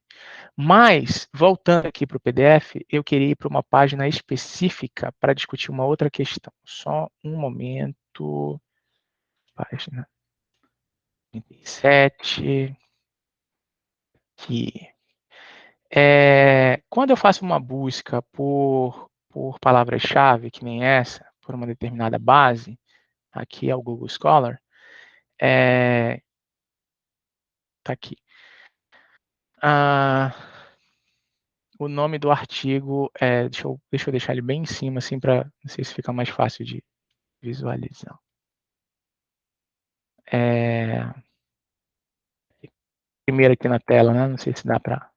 Mas, voltando aqui para o PDF, eu queria ir para uma página específica para discutir uma outra questão. Só um momento. Página 37. Aqui. Quando eu faço uma busca por palavras-chave, que nem essa, por uma determinada base, aqui é o Google Scholar, tá aqui. O nome do artigo é, deixa eu deixar ele bem em cima, assim, para não sei se fica mais fácil de visualizar. Primeiro aqui na tela, né? Não sei se dá para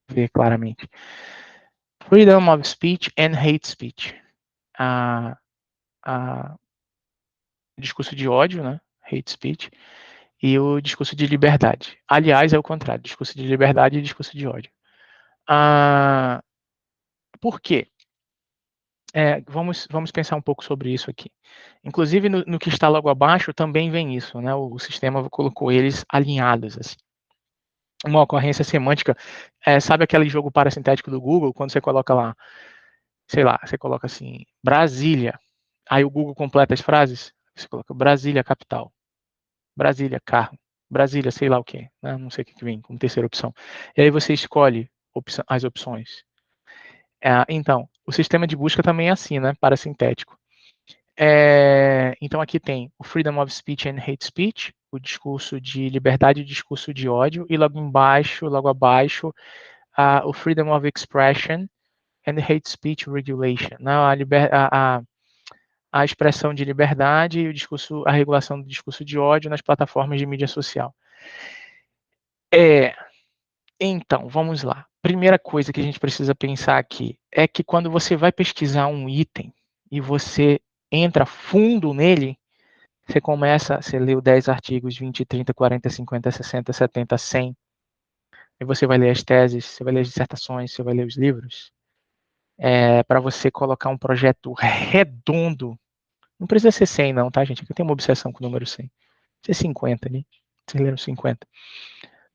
ver claramente. Freedom of Speech and Hate Speech. A discurso de ódio, né? Hate speech, e o discurso de liberdade. Aliás, é o contrário, discurso de liberdade e discurso de ódio. Por quê? Vamos pensar um pouco sobre isso aqui. Inclusive, no que está logo abaixo, também vem isso, né? O sistema colocou eles alinhados, assim. Uma ocorrência semântica, sabe aquele jogo parasintético do Google, quando você coloca lá, sei lá, você coloca assim, Brasília, aí o Google completa as frases, você coloca Brasília, capital, Brasília, carro, Brasília, sei lá o quê, né? Não sei o que vem como terceira opção. E aí você escolhe as opções. Então, o sistema de busca também é assim, né? Parasintético. Então aqui tem o Freedom of Speech and Hate Speech, o discurso de liberdade e discurso de ódio, e logo abaixo, o Freedom of Expression and Hate Speech Regulation, né? A expressão de liberdade e a regulação do discurso de ódio nas plataformas de mídia social. Então, vamos lá. Primeira coisa que a gente precisa pensar aqui é que quando você vai pesquisar um item e você entra fundo nele, você leu 10 artigos, 20, 30, 40, 50, 60, 70, 100, e você vai ler as teses, você vai ler as dissertações, você vai ler os livros, para você colocar um projeto redondo. Não precisa ser 100 não, tá, gente? Aqui eu tenho uma obsessão com o número 100. Ser 50 ali. Vocês leram 50.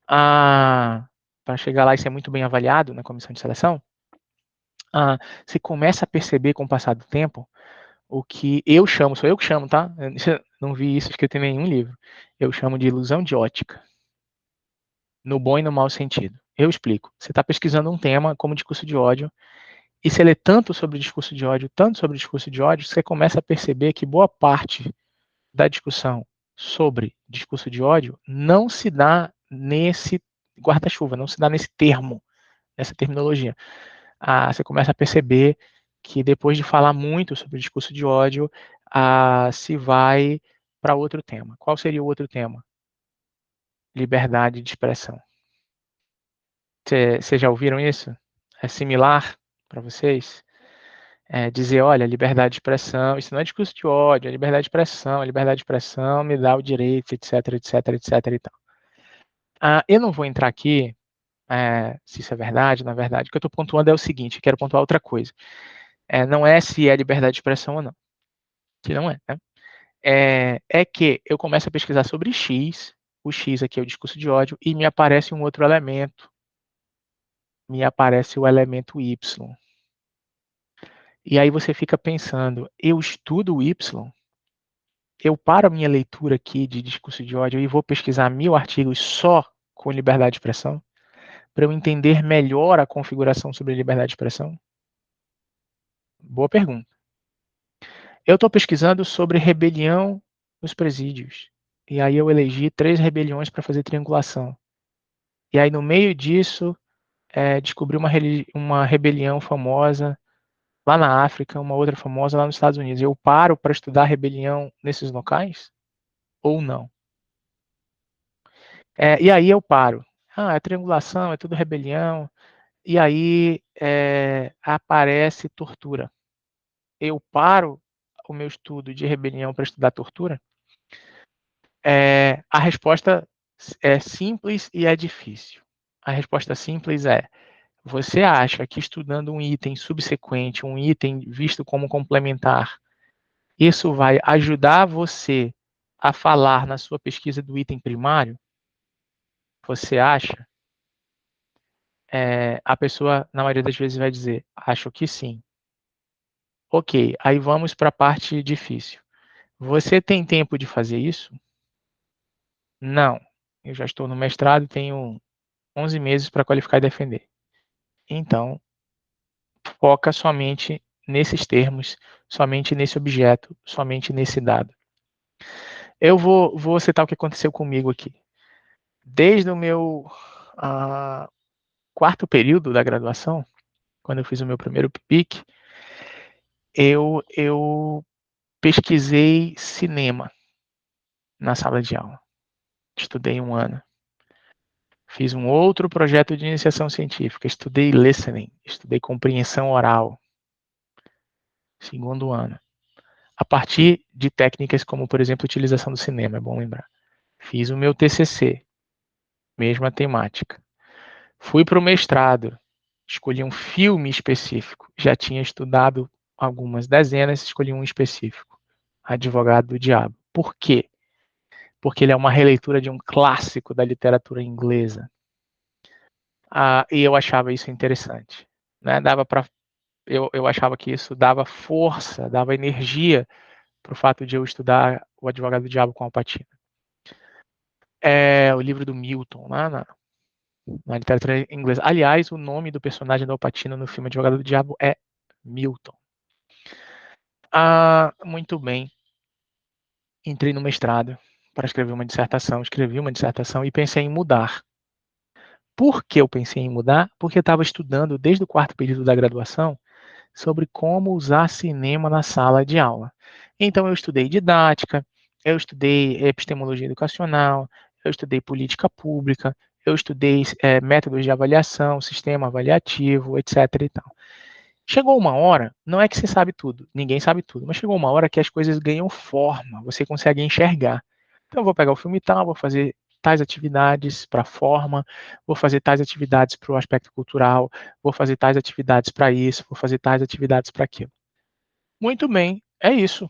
Para chegar lá e ser muito bem avaliado na comissão de seleção, você começa a perceber com o passar do tempo o que eu chamo, sou eu que chamo, tá? Eu não vi isso escrito em nenhum livro. Eu chamo de ilusão de ótica. No bom e no mau sentido. Eu explico. Você está pesquisando um tema como discurso de ódio, e você lê tanto sobre discurso de ódio, você começa a perceber que boa parte da discussão sobre discurso de ódio não se dá nesse guarda-chuva, não se dá nesse termo, nessa terminologia. Você começa a perceber que depois de falar muito sobre discurso de ódio, se vai para outro tema. Qual seria o outro tema? Liberdade de expressão. Vocês já ouviram isso? É similar para vocês? Dizer, olha, liberdade de expressão, isso não é discurso de ódio, é liberdade de expressão, a liberdade de expressão me dá o direito, etc, etc, etc e tal. Eu não vou entrar aqui se isso é verdade, na verdade. O que eu estou pontuando é o seguinte, quero pontuar outra coisa. Não é se é liberdade de expressão ou não, que não é, né? É que eu começo a pesquisar sobre X, o X aqui é o discurso de ódio, e me aparece um outro elemento, me aparece o elemento Y. E aí você fica pensando, eu estudo o Y, eu paro a minha leitura aqui de discurso de ódio e vou pesquisar 1000 artigos só com liberdade de expressão, para eu entender melhor a configuração sobre liberdade de expressão? Boa pergunta. Eu estou pesquisando sobre rebelião nos presídios. E aí eu elegi 3 rebeliões para fazer triangulação. E aí no meio disso, descobri uma rebelião famosa lá na África, uma outra famosa lá nos Estados Unidos. Eu paro para estudar rebelião nesses locais? Ou não? E aí eu paro. É triangulação, é tudo rebelião. E aí aparece tortura. Eu paro o meu estudo de rebelião para estudar tortura? A resposta é simples e é difícil. A resposta simples é: você acha que estudando um item subsequente, um item visto como complementar, isso vai ajudar você a falar na sua pesquisa do item primário? Você acha? A pessoa, na maioria das vezes, vai dizer: acho que sim. Ok, aí vamos para a parte difícil. Você tem tempo de fazer isso? Não. Eu já estou no mestrado e tenho 11 meses para qualificar e defender. Então, foca somente nesses termos, somente nesse objeto, somente nesse dado. Eu vou citar o que aconteceu comigo aqui. Desde o meu quarto período da graduação, quando eu fiz o meu primeiro PIC, eu pesquisei cinema na sala de aula. Estudei 1 ano. Fiz um outro projeto de iniciação científica. Estudei listening, estudei compreensão oral. 2º ano. A partir de técnicas como, por exemplo, utilização do cinema, é bom lembrar. Fiz o meu TCC, mesma temática. Fui para o mestrado, escolhi um filme específico. Já tinha estudado algumas dezenas, escolhi um específico. Advogado do Diabo. Por quê? Porque ele é uma releitura de um clássico da literatura inglesa. E eu achava isso interessante. Né? Eu achava que isso dava força, dava energia para o fato de eu estudar O Advogado do Diabo com Al Pacino. É o livro do Milton, né, na literatura inglesa. Aliás, o nome do personagem do Al Pacino no filme Advogado do Diabo é Milton. Muito bem. Entrei no mestrado para escrever uma dissertação. Escrevi uma dissertação e pensei em mudar. Por que eu pensei em mudar? Porque eu estava estudando desde o quarto período da graduação sobre como usar cinema na sala de aula. Então eu estudei didática, eu estudei epistemologia educacional, eu estudei política pública, eu estudei métodos de avaliação, sistema avaliativo, etc. e tal. Chegou uma hora, não é que você sabe tudo, ninguém sabe tudo, mas chegou uma hora que as coisas ganham forma, você consegue enxergar. Então eu vou pegar o filme tal, vou fazer tais atividades para a forma, vou fazer tais atividades para o aspecto cultural, vou fazer tais atividades para isso, vou fazer tais atividades para aquilo. Muito bem, é isso.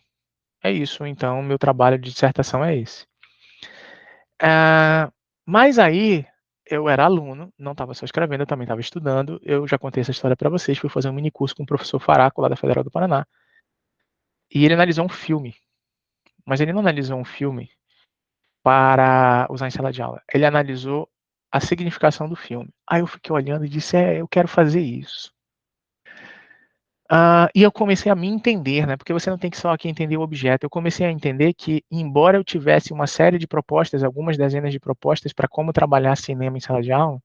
É isso, então, meu trabalho de dissertação é esse. Mas aí, eu era aluno, não estava só escrevendo, eu também estava estudando. Eu já contei essa história para vocês, fui fazer um mini curso com o professor Faraco, lá da Federal do Paraná. E ele analisou um filme, mas ele não analisou um filme para usar em sala de aula. Ele analisou a significação do filme. Aí eu fiquei olhando e disse, eu quero fazer isso. E eu comecei a me entender, né? Porque você não tem que só aqui entender o objeto. Eu comecei a entender que, embora eu tivesse uma série de propostas, algumas dezenas de propostas para como trabalhar cinema em sala de aula,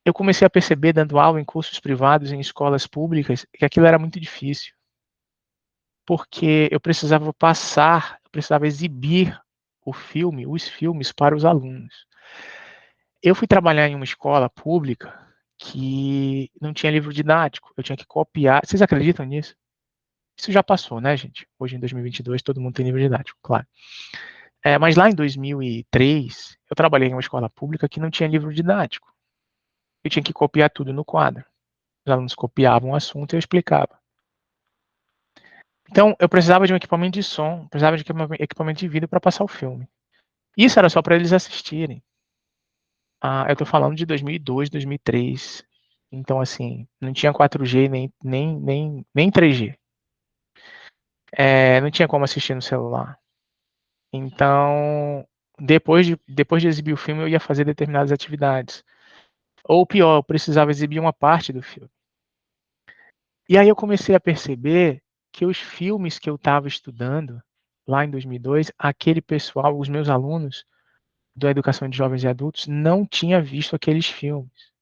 eu comecei a perceber, dando aula em cursos privados, em escolas públicas, que aquilo era muito difícil. Porque eu precisava exibir os filmes para os alunos. Eu fui trabalhar em uma escola pública que não tinha livro didático, eu tinha que copiar. Vocês acreditam nisso? Isso já passou, né, gente? Hoje, em 2022, todo mundo tem livro didático, claro. Mas lá em 2003, eu trabalhei em uma escola pública que não tinha livro didático. Eu tinha que copiar tudo no quadro. Os alunos copiavam o assunto e eu explicava. Então, eu precisava de um equipamento de som, precisava de equipamento de vídeo para passar o filme. Isso era só para eles assistirem. Eu estou falando de 2002, 2003. Então, assim, não tinha 4G nem 3G. Não tinha como assistir no celular. Então, depois de exibir o filme, eu ia fazer determinadas atividades. Ou pior, eu precisava exibir uma parte do filme. E aí eu comecei a perceber que os filmes que eu estava estudando, lá em 2002, aquele pessoal, os meus alunos da Educação de Jovens e Adultos, não tinha visto aqueles filmes.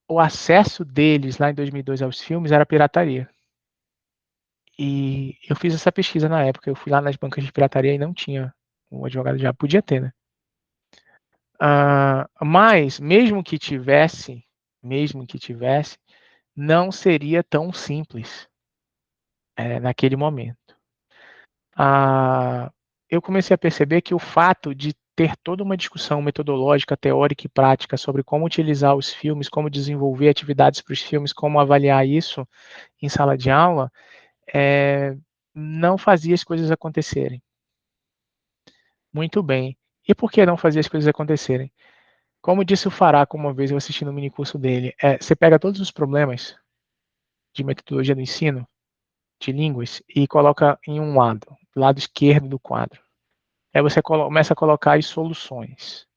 O acesso deles, lá em 2002, aos filmes era pirataria. E eu fiz essa pesquisa na época, eu fui lá nas bancas de pirataria e não tinha. O Advogado já podia ter, né? Mas, mesmo que tivesse, não seria tão simples naquele momento. Eu comecei a perceber que o fato de ter toda uma discussão metodológica, teórica e prática sobre como utilizar os filmes, como desenvolver atividades para os filmes, como avaliar isso em sala de aula, não fazia as coisas acontecerem. Muito bem. E por que não fazia as coisas acontecerem? Como disse o Faraco uma vez, eu assisti no minicurso dele, você pega todos os problemas de metodologia do ensino, de línguas, e coloca em um lado esquerdo do quadro. Aí você começa a colocar as soluções.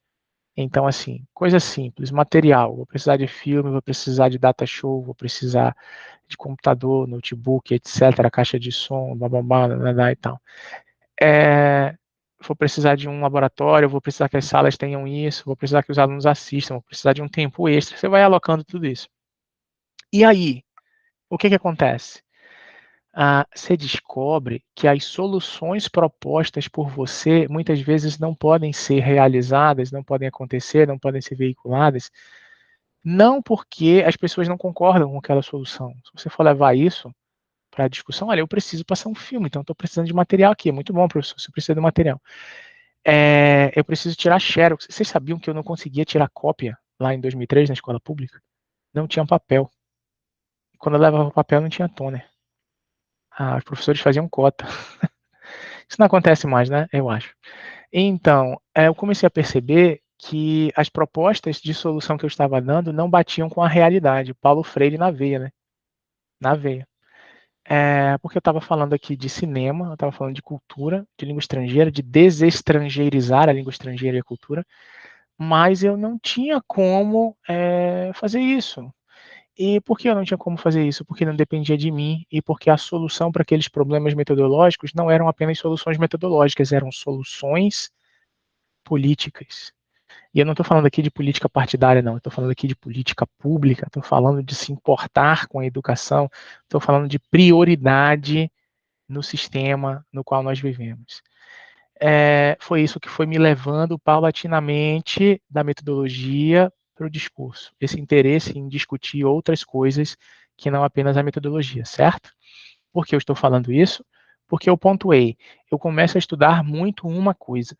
Então, assim, coisa simples, material, vou precisar de filme, vou precisar de data show, vou precisar de computador, notebook, etc., caixa de som, blá, blá, blá, blá, blá, e tal. vou precisar de um laboratório, vou precisar que as salas tenham isso, vou precisar que os alunos assistam, vou precisar de um tempo extra. Você vai alocando tudo isso. E aí, o que acontece? Você descobre que as soluções propostas por você muitas vezes não podem ser realizadas, não podem acontecer, não podem ser veiculadas, não porque as pessoas não concordam com aquela solução. Se você for levar isso para a discussão, olha, eu preciso passar um filme, então estou precisando de material aqui. É muito bom, professor, você precisa de material. Eu preciso tirar xerox. Vocês sabiam que eu não conseguia tirar cópia lá em 2003 na escola pública? Não tinha papel. Quando eu levava papel, não tinha toner. Os professores faziam cota. Isso não acontece mais, né? Eu acho. Então, eu comecei a perceber que as propostas de solução que eu estava dando não batiam com a realidade. Paulo Freire na veia, né? Na veia. Porque eu estava falando aqui de cinema, eu estava falando de cultura, de língua estrangeira, de desestrangeirizar a língua estrangeira e a cultura, mas eu não tinha como fazer isso. E por que eu não tinha como fazer isso? Porque não dependia de mim e porque a solução para aqueles problemas metodológicos não eram apenas soluções metodológicas, eram soluções políticas. E eu não estou falando aqui de política partidária, não. Estou falando aqui de política pública, estou falando de se importar com a educação, estou falando de prioridade no sistema no qual nós vivemos. Foi isso que foi me levando paulatinamente da metodologia para o discurso. Esse interesse em discutir outras coisas que não apenas a metodologia, certo? Por que eu estou falando isso? Porque eu pontuei, eu começo a estudar muito uma coisa,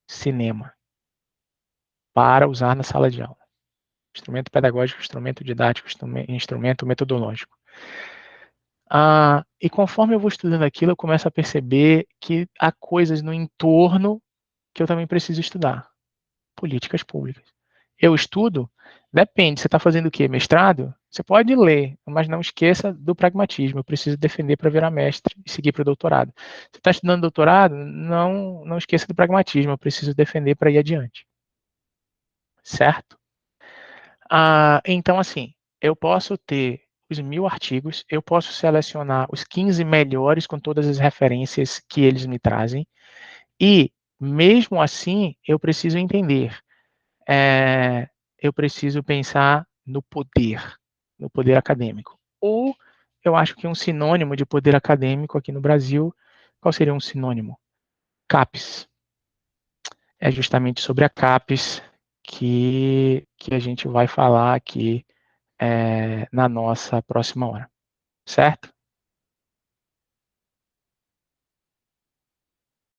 cinema, para usar na sala de aula. Instrumento pedagógico, instrumento didático, instrumento metodológico. E conforme eu vou estudando aquilo, eu começo a perceber que há coisas no entorno que eu também preciso estudar. Políticas públicas. Eu estudo? Depende. Você está fazendo o quê? Mestrado? Você pode ler, mas não esqueça do pragmatismo. Eu preciso defender para virar mestre e seguir para o doutorado. Você está estudando doutorado? Não esqueça do pragmatismo. Eu preciso defender para ir adiante. Certo? Então, assim, eu posso ter os 1000 artigos, eu posso selecionar os 15 melhores com todas as referências que eles me trazem, e, mesmo assim, eu preciso entender, eu preciso pensar no poder acadêmico. Ou, eu acho que um sinônimo de poder acadêmico aqui no Brasil, qual seria um sinônimo? CAPES. É justamente sobre a CAPES que a gente vai falar aqui na nossa próxima hora, certo?